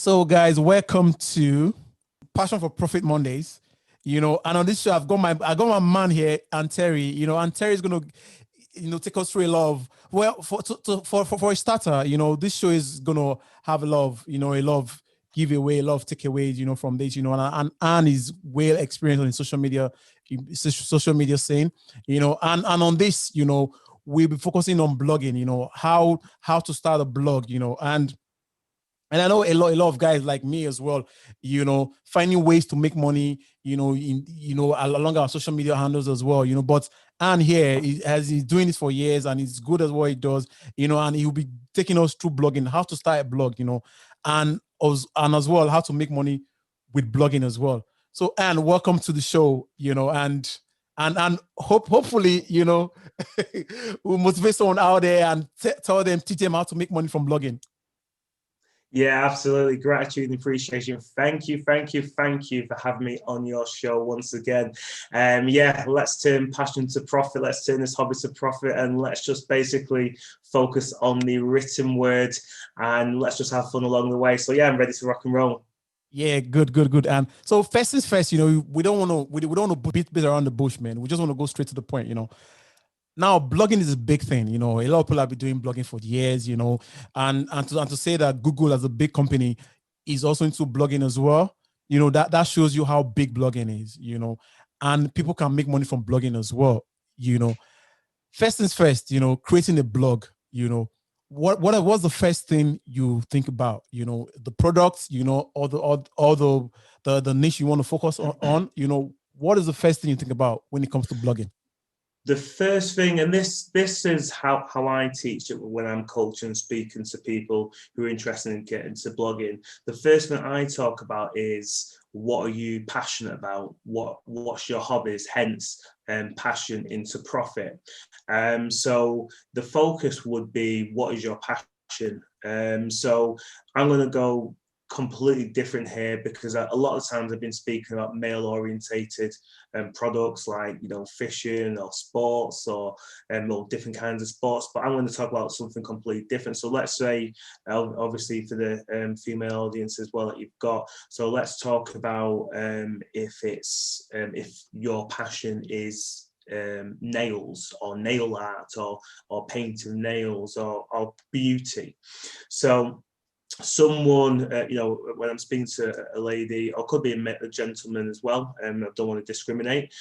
So, guys, welcome to Passion for Profit Mondays. And on this show, I got my man here, and Terry. And Terry is gonna, take us through a lot of for a starter. This show is gonna have a lot of giveaway, a lot of takeaways. From this. And is well experienced in social media scene. And on this, we'll be focusing on blogging. How to start a blog. And I know a lot of guys like me as well, finding ways to make money, along our social media handles as well, But and here, he's doing this for years and he's good at what he does, and he'll be taking us through blogging, how to start a blog, and as well how to make money with blogging as well. So, Anne, welcome to the show, and hopefully, we'll motivate someone out there and teach them how to make money from blogging. Yeah, absolutely. Gratitude and appreciation. Thank you for having me on your show once again. Let's turn passion to profit. Let's turn this hobby to profit, and let's just basically focus on the written word, and let's just have fun along the way. So yeah, I'm ready to rock and roll. Yeah, good. And so first things first, we don't want to beat around the bush, man. We just want to go straight to the point. Now, blogging is a big thing. A lot of people have been doing blogging for years, and to say that Google as a big company is also into blogging as well, that shows you how big blogging is, and people can make money from blogging as well. First things first, creating a blog, what's the first thing you think about? The products, all the niche you want to focus on, what is the first thing you think about when it comes to blogging? The first thing, and this is how I teach it when I'm coaching and speaking to people who are interested in getting into blogging. The first thing I talk about is, what are you passionate about? What's your hobbies? Hence, passion into profit. So the focus would be, what is your passion? So I'm going to go completely different here, because a lot of times I've been speaking about male orientated products like fishing or sports or different kinds of sports, but I'm going to talk about something completely different. So let's say, obviously for the female audience as well that you've got, so let's talk about if your passion is nails or nail art or painting nails or beauty. So someone, when I'm speaking to a lady, or could be a gentleman as well, I don't want to discriminate.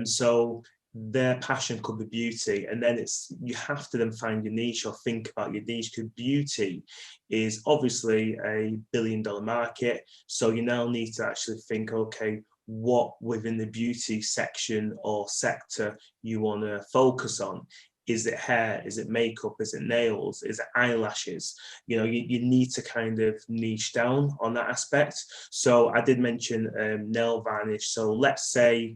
So their passion could be beauty, and then you have to then find your niche or think about your niche, because beauty is obviously a billion-dollar market. So you now need to actually think, okay, what within the beauty section or sector you want to focus on. Is it hair? Is it makeup? Is it nails? Is it eyelashes? You need to kind of niche down on that aspect. So I did mention nail varnish. So let's say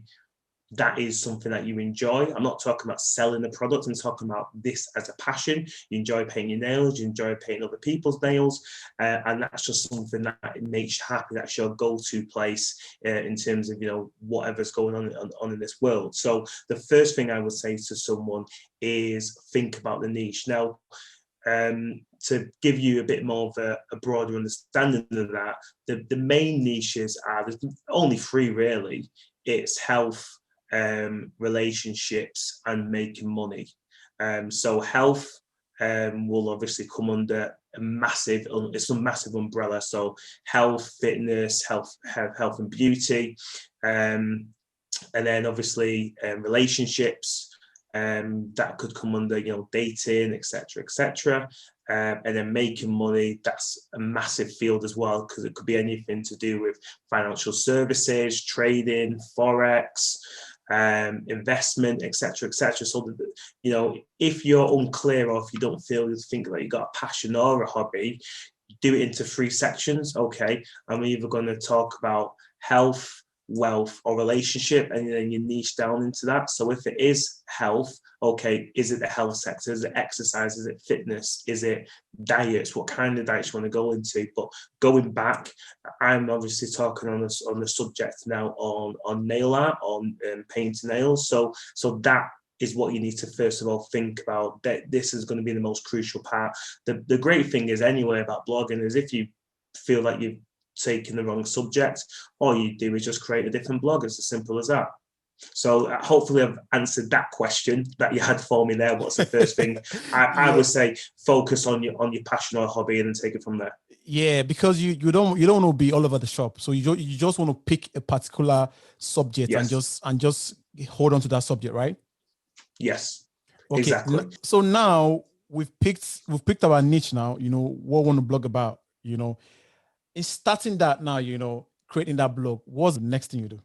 that is something that you enjoy. I'm not talking about selling the product. I'm talking about this as a passion. You enjoy painting your nails. You enjoy painting other people's nails. And that's just something that makes you happy. That's your go-to place in terms of, whatever's going on in this world. So the first thing I would say to someone is think about the niche. Now, to give you a bit more of a broader understanding of that, the main niches are, there's only three really. It's health, relationships, and making money. So health will obviously come under it's a massive umbrella. So health, fitness, health and beauty, and then obviously relationships. That could come under dating, etc. And then making money, that's a massive field as well, because it could be anything to do with financial services, trading, forex, investment, etc. So if you're unclear, or if you don't think that you got a passion or a hobby, do it into three sections. Okay, I'm either going to talk about health, wealth, or relationship, and then you niche down into that. So if it is health, okay, is it the health sector? Is it exercise? Is it fitness? Is it diets? What kind of diets you want to go into? But going back, I'm obviously talking on the subject now on nail art, on painting nails. So that is what you need to first of all think about. That this is going to be the most crucial part. The great thing is anyway about blogging is, if you feel like you've taken the wrong subject, all you do is just create a different blog. It's as simple as that. So hopefully I've answered that question that you had for me there. What's the first thing? I Yeah. would say focus on your passion or hobby and then take it from there. Yeah, because you don't want to be all over the shop. So you just want to pick a particular subject and Yes. just hold on to that subject, right? Yes, Okay. exactly. So now we've picked our niche now, what we want to blog about, in starting that now, creating that blog, what's the next thing you do?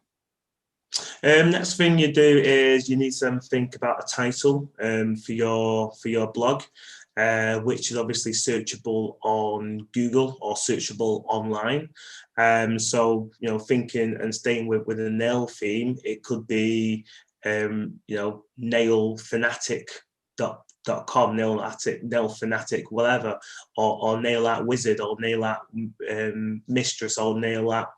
Next thing you do is you need to think about a title for your blog, which is obviously searchable on Google or searchable online. So thinking and staying with a nail theme, it could be nail fanatic .com, nail fanatic, whatever, or nail art wizard, or nail art mistress, or nail art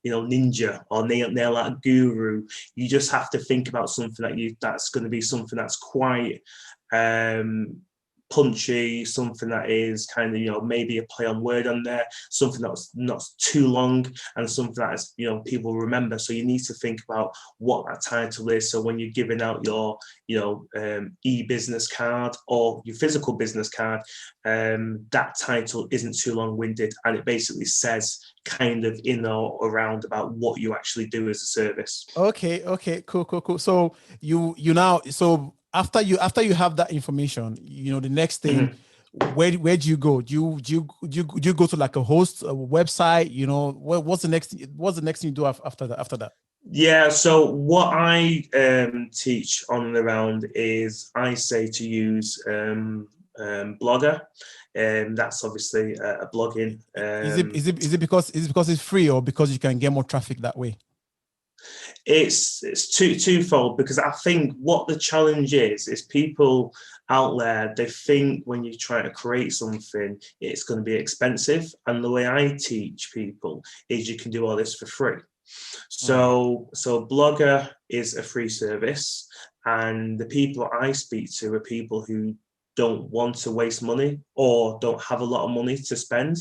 ninja, or nail art guru. You just have to think about something that's going to be something that's quite punchy, something that is kind of maybe a play on word on there, something that's not too long, and something that is people remember. So you need to think about what that title is. So when you're giving out your e-business card or your physical business card, that title isn't too long-winded, and it basically says kind of in or around about what you actually do as a service. Okay, cool. So you now, so after you have that information, the next thing, Mm-hmm. where do you go? Do you go to like a host, a website? What's the next thing you do after that? Yeah, so what I teach on and around is I say to use Blogger. That's obviously a blogging. Is it because it's free, or because you can get more traffic that way? It's twofold, because I think what the challenge is people out there, they think when you try to create something, it's going to be expensive. And the way I teach people is you can do all this for free. So Blogger is a free service, and the people I speak to are people who don't want to waste money or don't have a lot of money to spend.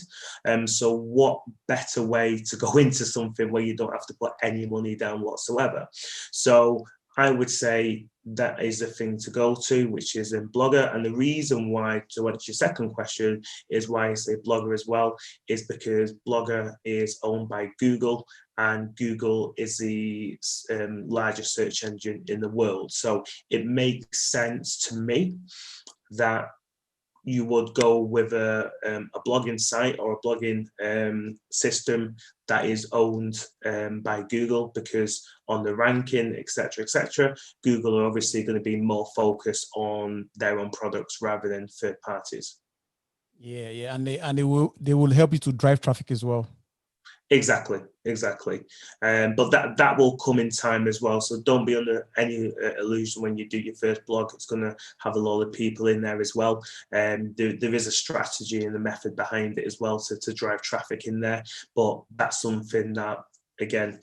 So what better way to go into something where you don't have to put any money down whatsoever? So I would say that is the thing to go to, which is in Blogger. And the reason why, to answer your second question, is why I say Blogger as well, is because Blogger is owned by Google, and Google is the largest search engine in the world. So it makes sense to me that you would go with a blogging site or a blogging system that is owned by Google, because on the ranking, etc., Google are obviously going to be more focused on their own products rather than third parties. Yeah, and they will help you to drive traffic as well. Exactly. But that will come in time as well. So don't be under any illusion when you do your first blog, it's going to have a lot of people in there as well. There is a strategy and a method behind it as well to drive traffic in there. But that's something that, again,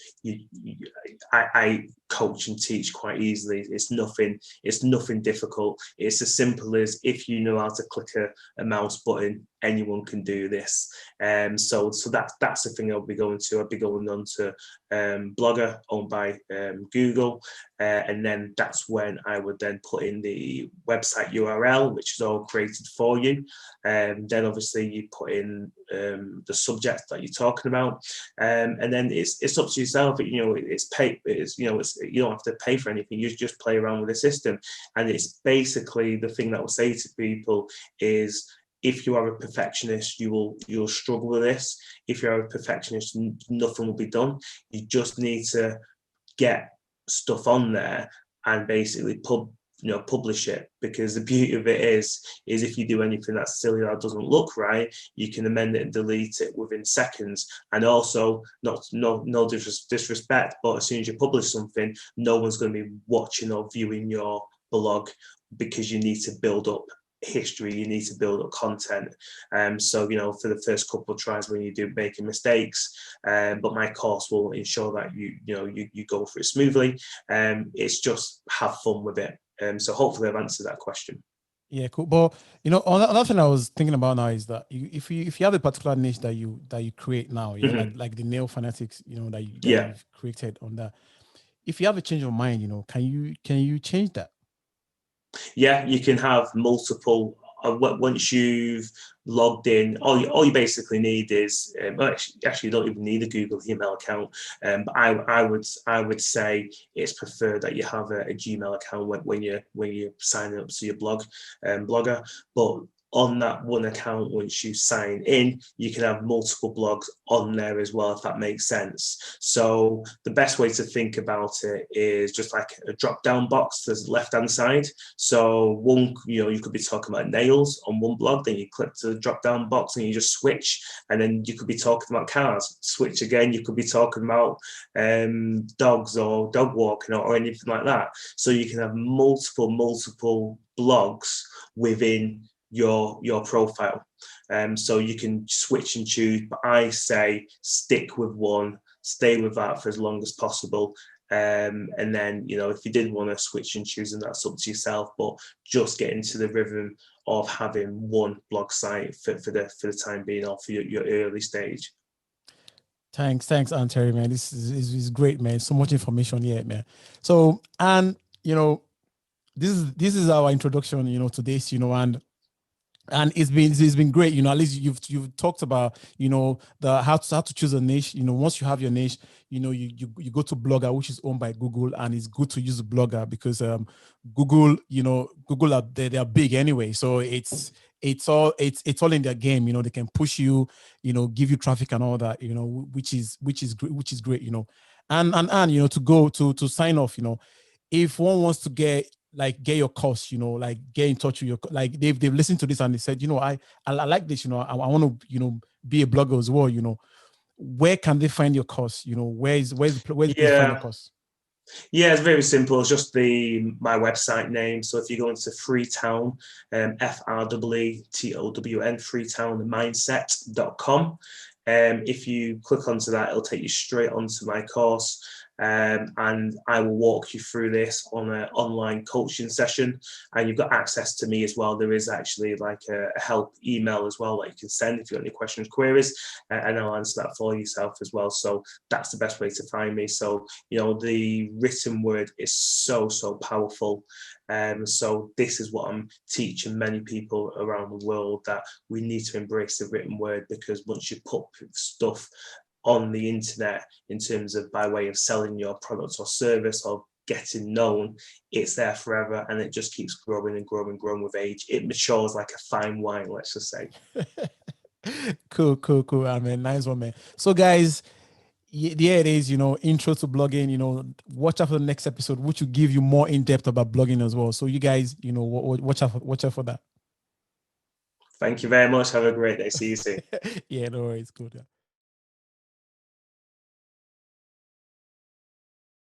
I coach and teach quite easily. It's nothing difficult. It's as simple as, if you know how to click a mouse button, anyone can do this. So that's the thing I'll be going to. I'll be going on to Blogger, owned by Google, and then that's when I would then put in the website URL, which is all created for you. Then obviously you put in the subject that you're talking about, and then it's up to yourself. It's pay. You don't have to pay for anything. You just play around with the system, and it's basically the thing that will say to people is, if you are a perfectionist, you'll struggle with this. If you're a perfectionist, nothing will be done. You just need to get stuff on there and basically publish it, because the beauty of it is if you do anything that's silly or doesn't look right, you can amend it and delete it within seconds. And also, no disrespect, but as soon as you publish something, no one's going to be watching or viewing your blog, because you need to build up history, you need to build up content. So for the first couple of tries, when you do making mistakes, but my course will ensure that you go through it smoothly. It's just have fun with it. So hopefully I've answered that question. Yeah, cool. But another thing I was thinking about now is that if you have a particular niche that you create now, yeah, Mhm. like the nail fanatics, that Yeah. you've created on that. If you have a change of mind, can you change that? Yeah, you can have multiple. Once you've logged in, all you basically need is well, actually, you don't even need a Google email account. But I would say it's preferred that you have a Gmail account when you're signing up to your blogger. But on that one account, once you sign in, you can have multiple blogs on there as well, if that makes sense. So the best way to think about it is just like a drop down box to the left hand side. So one, you could be talking about nails on one blog, then you click to the drop down box and you just switch, and then you could be talking about cars. Switch again, you could be talking about dogs or dog walking or anything like that. So you can have multiple blogs within your profile. So you can switch and choose, but I say stick with one, stay with that for as long as possible. And then, if you did want to switch and choose, and that's up to yourself, but just get into the rhythm of having one blog site for the time being, or for your early stage. Thanks, Aunt Terry, man. This is great, man. So much information here, man. So, and this is our introduction, to this, and it's been great. At least you've talked about, the how to choose a niche. Once you have your niche, you go to Blogger, which is owned by Google, and it's good to use Blogger because Google they are big anyway, so it's all in their game. They can push you, give you traffic and all that, which is great, and to go to sign off, if one wants to get your course, like get in touch with your, like they've listened to this and they said, I like this, I want to, be a blogger as well, where can they find your course? Where's the place to find your Yeah. course? Yeah, it's very simple. It's just my website name. So if you go into Freetown, FREETOWN, freetownmindset.com. If you click onto that, it'll take you straight onto my course. And I will walk you through this on an online coaching session. And you've got access to me as well. There is actually like a help email as well that you can send if you've got any questions, queries, and I'll answer that for yourself as well. So that's the best way to find me. So, the written word is so powerful. So this is what I'm teaching many people around the world, that we need to embrace the written word, because once you put stuff on the internet in terms of by way of selling your product or service or getting known, it's there forever, and it just keeps growing and growing and growing with age. It matures like a fine wine, let's just say. Cool. I mean, nice one, man. So guys, yeah, it is, intro to blogging, watch out for the next episode, which will give you more in depth about blogging as well. So you guys, watch out for that. Thank you very much. Have a great day. See you soon. Yeah, no worries. Cool. Yeah.